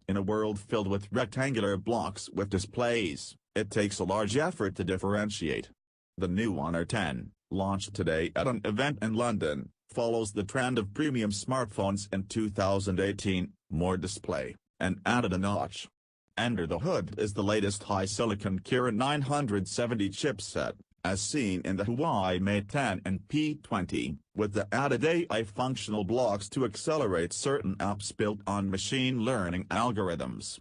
In a world filled with rectangular blocks with displays, it takes a large effort to differentiate. The new Honor 10, launched today at an event in London, follows the trend of premium smartphones in 2018, more display, and added a notch. Under the hood is the latest HiSilicon Kirin 970 chipset, as seen in the Huawei Mate 10 and P20, with the added AI functional blocks to accelerate certain apps built on machine learning algorithms.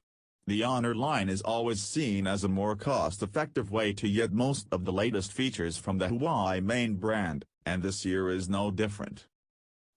The Honor line is always seen as a more cost-effective way to get most of the latest features from the Huawei main brand, and this year is no different.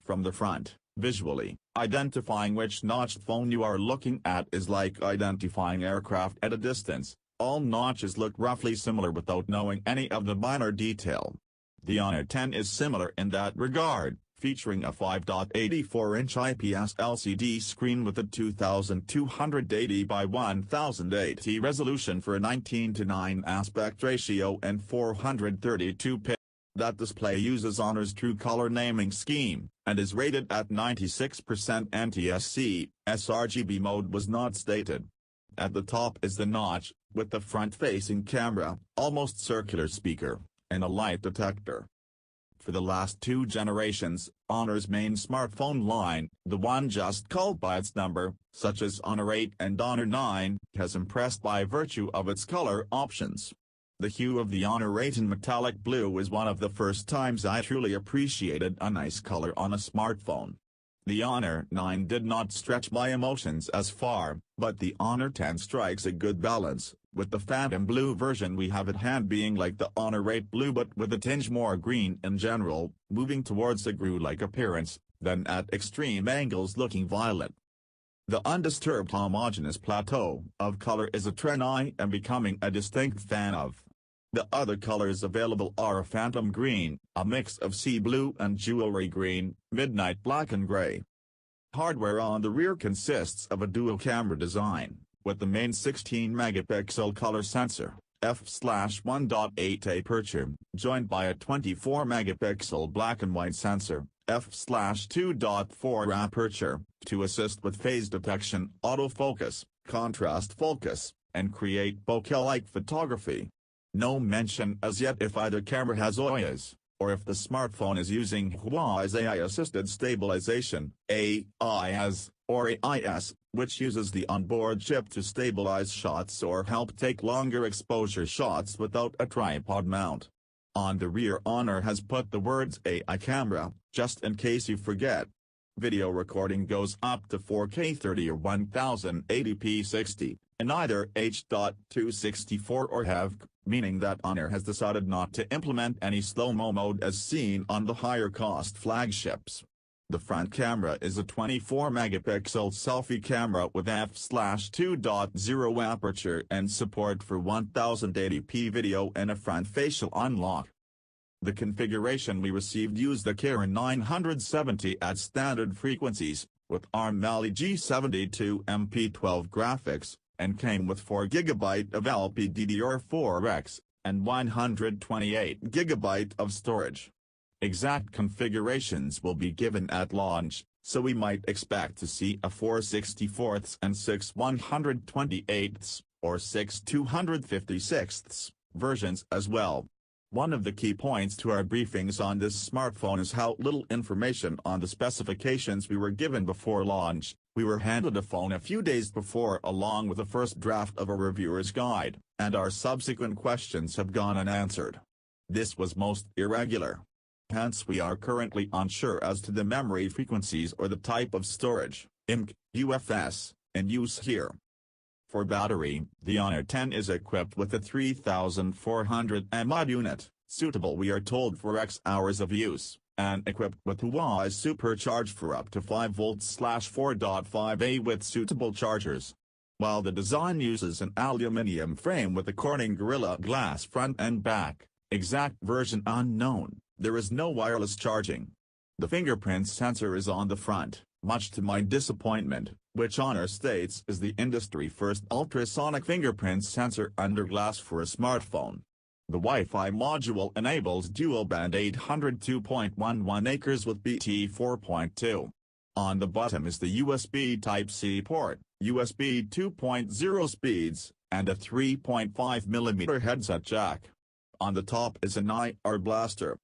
From the front, visually, identifying which notched phone you are looking at is like identifying aircraft at a distance. All notches look roughly similar without knowing any of the minor detail. The Honor 10 is similar in that regard, featuring a 5.84-inch IPS LCD screen with a 2280 by 1080 resolution for a 19:9 aspect ratio and 432 pixels. That display uses Honor's TrueColor naming scheme, and is rated at 96% NTSC. sRGB mode was not stated. At the top is the notch, with the front-facing camera, almost circular speaker, and a light detector. For the last two generations, Honor's main smartphone line, the one just called by its number, such as Honor 8 and Honor 9, has impressed by virtue of its color options. The hue of the Honor 8 in metallic blue is one of the first times I truly appreciated a nice color on a smartphone. The Honor 9 did not stretch my emotions as far, but the Honor 10 strikes a good balance, with the phantom blue version we have at hand being like the Honor 8 blue but with a tinge more green in general, moving towards a glue-like appearance, then at extreme angles looking violet. The undisturbed homogeneous plateau of color is a trend I am becoming a distinct fan of. The other colors available are a phantom green, a mix of sea blue and jewelry green, midnight black and gray. Hardware on the rear consists of a dual-camera design, with the main 16-megapixel color sensor, f/1.8 aperture, joined by a 24-megapixel black and white sensor, f/2.4 aperture, to assist with phase detection, autofocus, contrast focus, and create bokeh-like photography. No mention as yet if either camera has OIS, or if the smartphone is using Huawei's AI-assisted stabilization, AIS, or AIS, which uses the onboard chip to stabilize shots or help take longer exposure shots without a tripod mount. On the rear, Honor has put the words AI camera, just in case you forget. Video recording goes up to 4K 30 or 1080p 60, in either H.264 or HEVC, meaning that Honor has decided not to implement any slow-mo mode as seen on the higher-cost flagships. The front camera is a 24-megapixel selfie camera with f/2.0 aperture and support for 1080p video and a front facial unlock. The configuration we received used the Kirin 970 at standard frequencies, with ARM Mali G72 MP12 graphics, and came with 4GB of LPDDR4X, and 128GB of storage. Exact configurations will be given at launch, so we might expect to see a 4/64 and 6/128, or 6/256 versions as well. One of the key points to our briefings on this smartphone is how little information on the specifications we were given before launch. We were handed a phone a few days before along with a first draft of a reviewer's guide, and our subsequent questions have gone unanswered. This was most irregular. Hence we are currently unsure as to the memory frequencies or the type of storage, IMC, UFS, in use here. For battery, the Honor 10 is equipped with a 3400 mAh unit, suitable we are told for X hours of use, and equipped with Huawei's supercharge for up to 5V/4.5A with suitable chargers. While the design uses an aluminium frame with a Corning Gorilla Glass front and back, exact version unknown, there is no wireless charging. The fingerprint sensor is on the front, much to my disappointment, which Honor states is the industry-first ultrasonic fingerprint sensor under glass for a smartphone. The Wi-Fi module enables dual-band 802.11 acres with BT 4.2. On the bottom is the USB Type-C port, USB 2.0 speeds, and a 3.5mm headset jack. On the top is an IR blaster.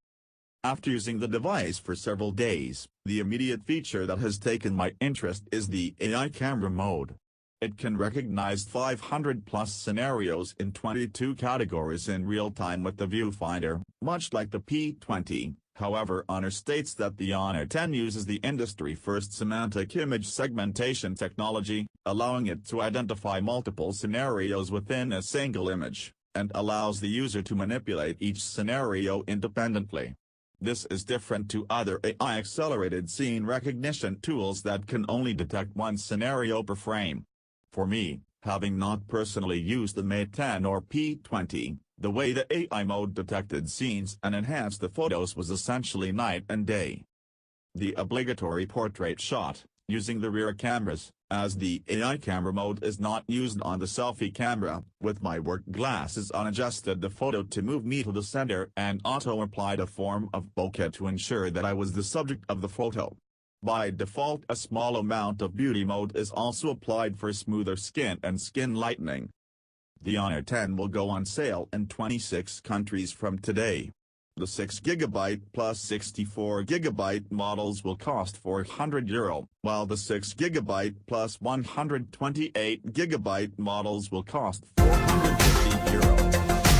After using the device for several days, the immediate feature that has taken my interest is the AI camera mode. It can recognize 500-plus scenarios in 22 categories in real time with the viewfinder, much like the P20. However, Honor states that the Honor 10 uses the industry-first semantic image segmentation technology, allowing it to identify multiple scenarios within a single image, and allows the user to manipulate each scenario independently. This is different to other AI-accelerated scene recognition tools that can only detect one scenario per frame. For me, having not personally used the Mate 10 or P20, the way the AI mode detected scenes and enhanced the photos was essentially night and day. The obligatory portrait shot, using the rear cameras, as the AI camera mode is not used on the selfie camera. With my work glasses on, adjusted the photo to move me to the center and auto-applied a form of bokeh to ensure that I was the subject of the photo. By default, a small amount of beauty mode is also applied for smoother skin and skin lightening. The Honor 10 will go on sale in 26 countries from today. The 6GB plus 64GB models will cost €400, while the 6GB plus 128GB models will cost €450.